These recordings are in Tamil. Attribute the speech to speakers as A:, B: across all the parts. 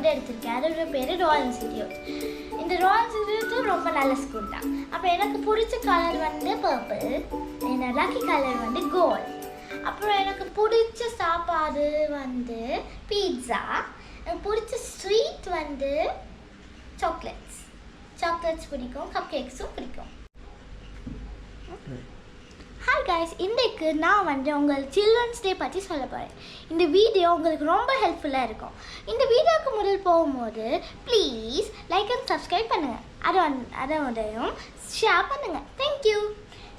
A: வந்து எடுத்திருக்கேன். அதோட பேர் ராயல் இன்ஸ்டிடியூட். இந்த ராயல் இன்ஸ்டிடியூட் ரொம்ப நல்ல ஸ்கூல் தான். அப்போ எனக்கு பிடிச்ச கலர் வந்து பர்பிள், என்னோட லக்கி கலர் வந்து கோல்ட். அப்புறம் எனக்கு பிடிச்ச சாப்பாடு வந்து பீட்சா. எனக்கு பிடிச்ச ஸ்வீட் வந்து சாக்லேட்ஸ் பிடிக்கும், கப் கேக்ஸும் பிடிக்கும். ஹாய் கைஸ், இன்றைக்கு நான் வந்து உங்களுக்கு சில்ட்ரன்ஸ் டே பற்றி சொல்ல போகிறேன். இந்த வீடியோ உங்களுக்கு ரொம்ப ஹெல்ப்ஃபுல்லாக இருக்கும். இந்த வீடியோவுக்கு முதல் போகும்போது ப்ளீஸ் லைக் அண்ட் சப்ஸ்கிரைப் பண்ணுங்கள், அதோடையும் ஷேர் பண்ணுங்கள். தேங்க்யூ.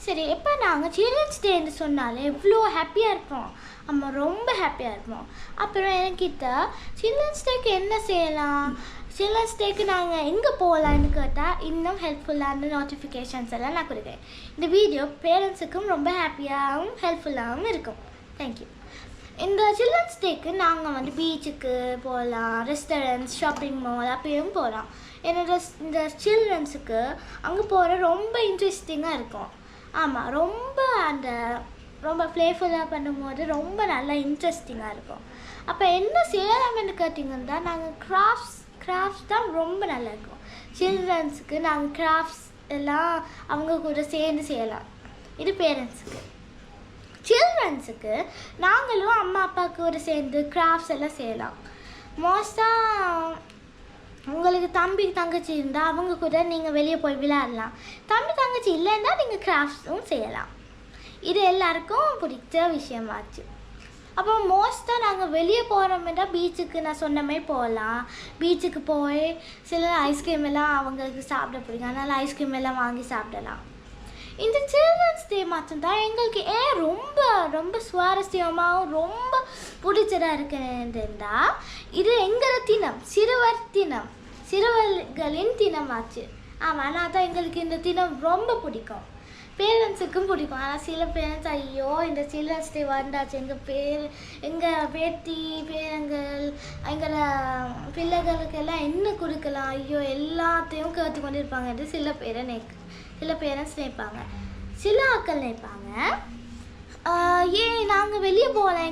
A: சரி, எப்போ நாங்கள் சில்ட்ரன்ஸ் டேன்னு சொன்னாலே எவ்வளோ ஹாப்பியாக இருப்போம். நம்ம ரொம்ப ஹாப்பியாக இருப்போம். அப்புறம் என்கிட்ட சில்ட்ரன்ஸ் டேக்கு என்ன செய்யலாம், சில்ட்ரன்ஸ் டேக்கு நாங்கள் எங்கே போகலான்னு கேட்டால் இன்னும் ஹெல்ப்ஃபுல்லான நோட்டிஃபிகேஷன்ஸ் எல்லாம் நான் கொடுக்குறேன். இந்த வீடியோ பேரண்ட்ஸுக்கும் ரொம்ப ஹாப்பியாகவும் ஹெல்ப்ஃபுல்லாகவும் இருக்கும். தேங்க்யூ. இந்த சில்ட்ரன்ஸ் டேக்கு நாங்கள் வந்து பீச்சுக்கு போகலாம், ரெஸ்டாரண்ட்ஸ், ஷாப்பிங் மால் அப்பயும் போகலாம். என்னோட இந்த சில்ட்ரன்ஸுக்கு அங்கே போகிற ரொம்ப இன்ட்ரெஸ்டிங்காக இருக்கும். ஆமாம், ரொம்ப ப்ளேஃபுல்லாக பண்ணும்போது ரொம்ப நல்லா இன்ட்ரெஸ்டிங்காக இருக்கும். அப்போ என்ன செய்யலாம்னு கேட்டிங்கன்னா, நாங்கள் கிராஃப்ட்ஸ் தான் ரொம்ப நல்லா இருக்கும். சில்ட்ரன்ஸுக்கு நாங்கள் கிராஃப்ட்ஸ் எல்லாம் அவங்க கூட சேர்ந்து செய்யலாம். இது பேரண்ட்ஸுக்கு. சில்ட்ரன்ஸுக்கு நாங்களும் அம்மா அப்பாவுக்கு கூட சேர்ந்து கிராஃப்ட்ஸ் எல்லாம் செய்யலாம். மோஸ்ட்டாக உங்களுக்கு தம்பி தங்கச்சி இருந்தால் அவங்க கூட நீங்கள் வெளியே போய் விளையாடலாம். தம்பி தங்கச்சி இல்லைன்னா நீங்கள் கிராஃப்ட்ஸும் செய்யலாம். இது எல்லாருக்கும் பிடிச்ச விஷயமாச்சு. அப்போ மோஸ்ட்டாக நாங்கள் வெளியே போகிறோம்னா பீச்சுக்கு நான் சொன்ன மாதிரி போகலாம். பீச்சுக்கு போய் சில ஐஸ்கிரீம் எல்லாம் அவங்களுக்கு சாப்பிட பிடிக்கும், அதனால் ஐஸ்கிரீம் எல்லாம் வாங்கி சாப்பிடலாம். இந்த சில்ட்ரன்ஸ் டே மட்டும்தான் எங்களுக்கு ரொம்ப சுவாரஸ்யமாகவும் ரொம்ப பிடிச்சதாக இருக்குன்னா, இது எங்களோட தினம், சிறுவர்களின் தினமாச்சு. ஆமாம், ஆனால் தான் எங்களுக்கு இந்த தினம் ரொம்ப பிடிக்கும். பேரண்ட்ஸுக்கும் பிடிக்கும். ஆனால் சில பேரண்ட்ஸ் ஐயோ இந்த சில்ட்ரன்ஸ் டே வந்தாச்சு, எங்கள் பேத்தி பேரங்கள் எங்களை பிள்ளைகளுக்கெல்லாம் என்ன கொடுக்கலாம், ஐயோ எல்லாத்தையும் கேட்டுக்கொண்டு இருப்பாங்க என்று சில பேரண்ட்ஸ் நினைப்பாங்க. சில ஆட்கள் நினைப்பாங்க, ஏன் நாங்கள் வெளியே போகலாம்,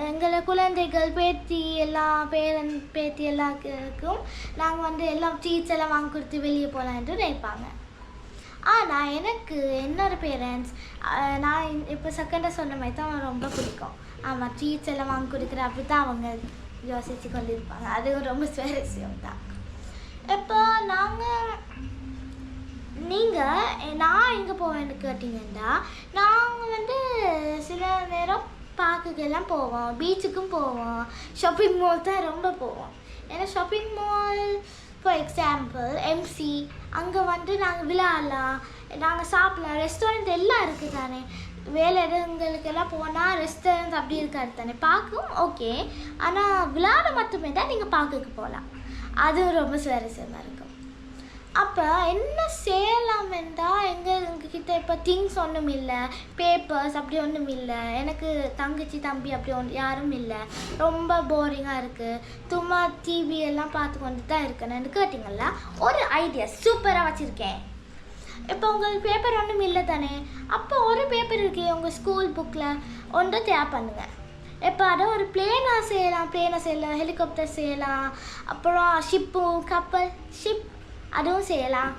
A: எங்களை குழந்தைகள் பேத்தி எல்லாருக்கும் நாங்கள் வந்து எல்லாம் ட்ரீட்ஸ் எல்லாம் வாங்கி கொடுத்து வெளியே போகலாம் என்று நினைப்பாங்க. ஆனால் எனக்கு என்னோட பேரண்ட்ஸ் நான் இப்போ செகண்டாக சொன்ன மாதிரி தான் ரொம்ப பிடிக்கும். ஆமாம், ட்ரீட்ஸ் எல்லாம் வாங்கி கொடுக்குற அப்படி தான் அவங்க யோசித்து கொண்டு இருப்பாங்க. அதுவும் ரொம்ப சுவாரஸ்யம் தான். இப்போ நான் எங்கே போவேன்னு கேட்டிங்கன்னா, நாங்கள் வந்து சில நேரம் பார்க்குக்கெல்லாம் போவோம், பீச்சுக்கும் போவோம், ஷாப்பிங் மால் தான் ரொம்ப போவோம். ஏன்னா shopping mall for example MC, அங்கே வந்து நாங்கள் விளையாடலாம், நாங்கள் சாப்பிடலாம், ரெஸ்டாரண்ட் எல்லாம் இருக்குது தானே. வேலை இடங்களுக்கெல்லாம் போனால் ரெஸ்டாரண்ட் அப்படி இருக்காது தானே. பார்க்கவும் ஓகே, ஆனால் விளையாட மட்டுமே தான் நீங்கள் பார்க்குக்கு போகலாம். அதுவும் ரொம்ப சுவாரஸ்யமாக இருக்கும். அப்போ என்ன செய்யலாம் என்றால், எங்ககிட்ட இப்போ திங்ஸ் ஒன்றும் இல்லை, பேப்பர்ஸ் அப்படி ஒன்றும் இல்லை, எனக்கு தங்கச்சி தம்பி அப்படி யாரும் இல்லை, ரொம்ப போரிங்காக இருக்குது, சும்மா டிவி எல்லாம் பார்த்து கொண்டு தான் இருக்கணும்னு கேட்டிங்களா, ஒரு ஐடியா சூப்பராக வச்சுருக்கேன். இப்போ உங்களுக்கு பேப்பர் ஒன்றும் இல்லை தானே, அப்போ ஒரு பேப்பர் இருக்கு உங்கள் ஸ்கூல் புக்கில் ஒன்றை தேவை பண்ணுங்கள். இப்போ அதை ஒரு பிளேனாக செய்யலாம், ஹெலிகாப்டர் செய்யலாம், அப்புறம் ஷிப் அதுவும் செய்யலாம்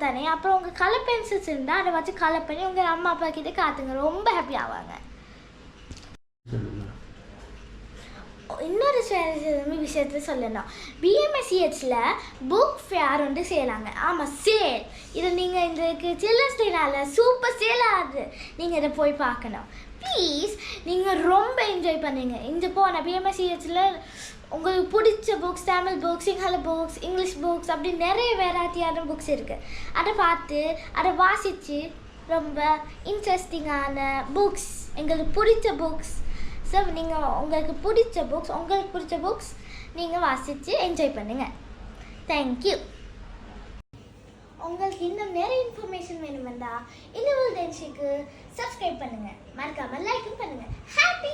A: தானே. அப்புறம் உங்கள் கலர் பென்சில்ஸ் இருந்தால் அதை வச்சு கலர் பண்ணி உங்கள் அம்மா அப்பா கிட்டே காத்துங்க, ரொம்ப ஹாப்பி ஆவாங்க. இன்னொரு விஷயத்தில் சொல்லணும், பிஎம்எஸ்சிஹெச்சில் புக் ஃபேர் வந்து செய்யலாங்க. ஆமாம், சேல். இதை நீங்கள் இன்றைக்கு சில்ட்ரன்ஸ் டேனால சூப்பர் சேல் ஆகுது, நீங்கள் இதை போய் பார்க்கணும். ப்ளீஸ், நீங்கள் ரொம்ப என்ஜாய் பண்ணுவீங்க. இந்த போன பிஎம்எஸ்சிஹெச்சில் உங்களுக்கு பிடிச்ச books, Tamil books, Sinhala books, English books அப்படி நிறைய வெரைட்டியான புக்ஸ் இருக்குது. அதை பார்த்து அதை வாசித்து ரொம்ப இன்ட்ரெஸ்டிங்கான புக்ஸ், எங்களுக்கு பிடிச்ச புக்ஸ், ஸோ நீங்கள் உங்களுக்கு பிடிச்ச புக்ஸ் நீங்கள் வாசித்து என்ஜாய் பண்ணுங்கள். தேங்க்யூ. உங்களுக்கு இன்னும் நிறைய இன்ஃபர்மேஷன் வேணுமெண்டா இன்னும் டென்ஷனுக்கு சப்ஸ்கிரைப் பண்ணுங்கள், மறக்காமல் லைக்கும் பண்ணுங்கள். ஹாப்பி